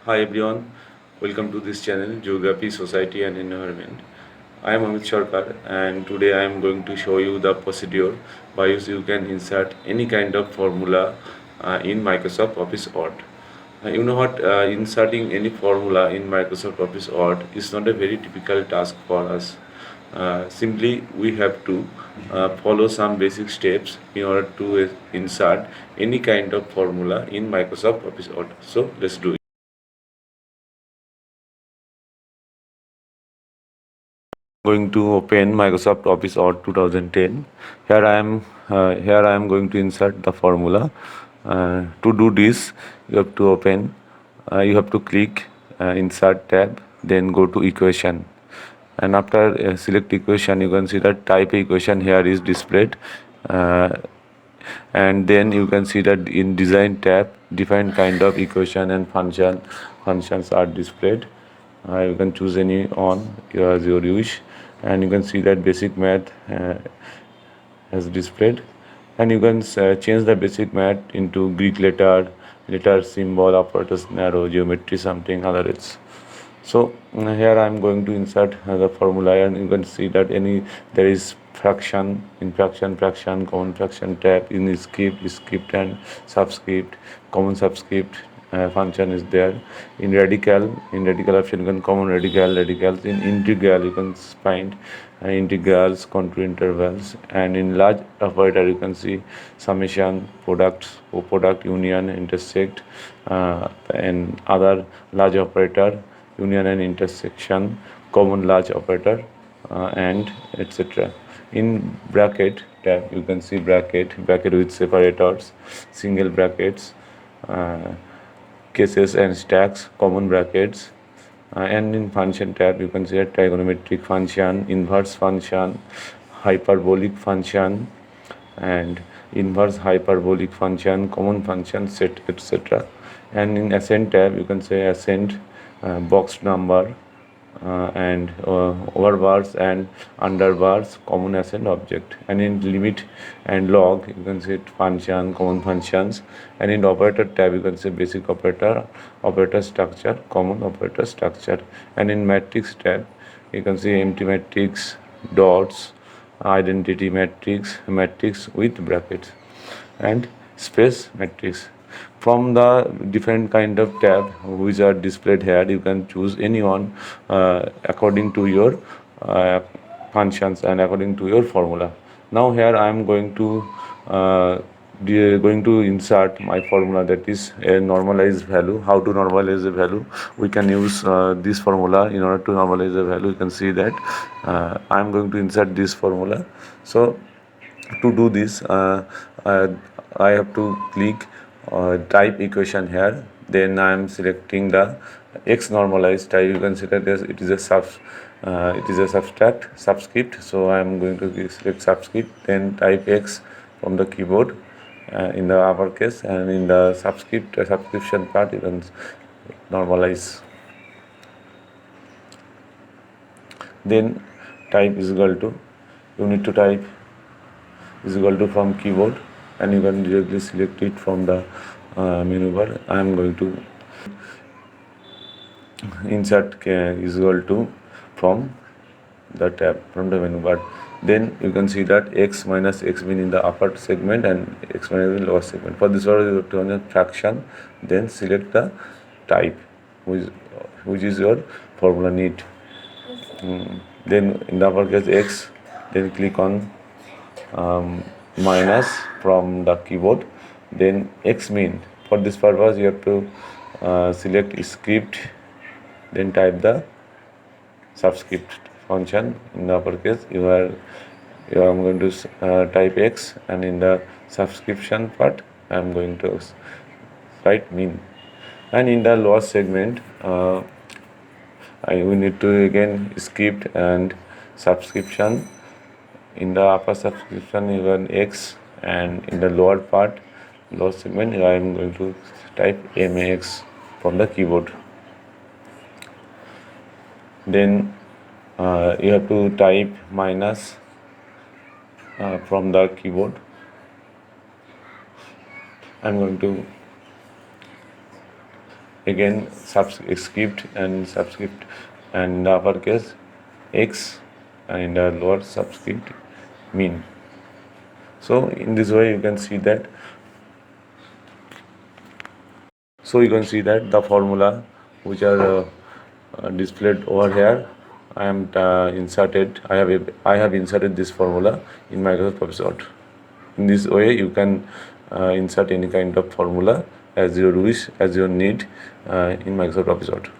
Hi everyone, welcome to this channel Geography, Society and Environment. I am Amit Sarkar and today I am going to show you the procedure by which you can insert any kind of formula in Microsoft Office Word. You know what, inserting any formula in Microsoft Office Word is not a very typical task for us. Simply we have to follow some basic steps in order to insert any kind of formula in Microsoft Office Word. So let's do it. Going to open Microsoft Office Word 2010. Here I am going to insert the formula. To do this, you have to open. You have to click Insert tab, then go to Equation. And after select equation, you can see that type equation here is displayed. Uh, and then you can see that in Design tab, different kind of equation and functions are displayed. You can choose any on as your wish, and you can see that basic math has displayed, and you can change the basic math into Greek letter, symbol, operators, narrow, geometry, something other else. So here I am going to insert the formula, and you can see that there is fraction, in fraction, common fraction tab, in script and subscript, common subscript function is there. In radical option you can common radicals. In integral you can find integrals, contour intervals, and in large operator you can see summation, products, or product, union, intersect, and other large operator, union and intersection, common large operator, and etc. In bracket tab you can see bracket with separators, single brackets, uh, cases and stacks, common brackets, and in function tab you can see a trigonometric function, inverse function, hyperbolic function, and inverse hyperbolic function, common function set, etc. And in ascent tab you can say ascent, box number, and overbars and underbars, common ascent object. And in limit and log you can see function, common functions. And in operator tab you can say basic operator structure, common operator structure. And in matrix tab you can see empty matrix, dots, identity matrix with brackets, and space matrix. From the different kind of tab which are displayed here, you can choose any one according to your uh, functions and according to your formula. Now here I am going to insert my formula, that is a normalized value. How to normalize a value? We can use this formula in order to normalize a value. You can see that I am going to insert this formula. So to do this, uh, I have to click type equation here. Then I am selecting the x normalized type. You can see that it is a subscript. So I am going to select subscript, then type x from the keyboard in the uppercase, and in the subscription part you can normalize. Then type is equal to, you need to type is equal to from keyboard, and you can directly select it from the menu bar. I am going to insert is equal to from the tab, from the menu bar. Then you can see that x minus x mean in the upper segment and x minus in lower segment. For this order you have to run a fraction, then select the type which is your formula need. Then in the uppercase x, then click on minus from the keyboard, then x mean. For this purpose you have to select script, then type the subscript function in the uppercase. I'm going to type x, and in the subscription part I am going to write mean. And in the lower segment we need to again script and subscription. In the upper subscription you have x, and in the lower part, lower segment, I am going to type max from the keyboard. Then you have to type minus from the keyboard. I'm going to again subscript and uppercase X and lower subscript mean. So in this way you can see that. So you can see that the formula which are displayed over here. I have inserted this formula in Microsoft Office Word. In this way you can insert any kind of formula as you wish, as you need in Microsoft Office Word.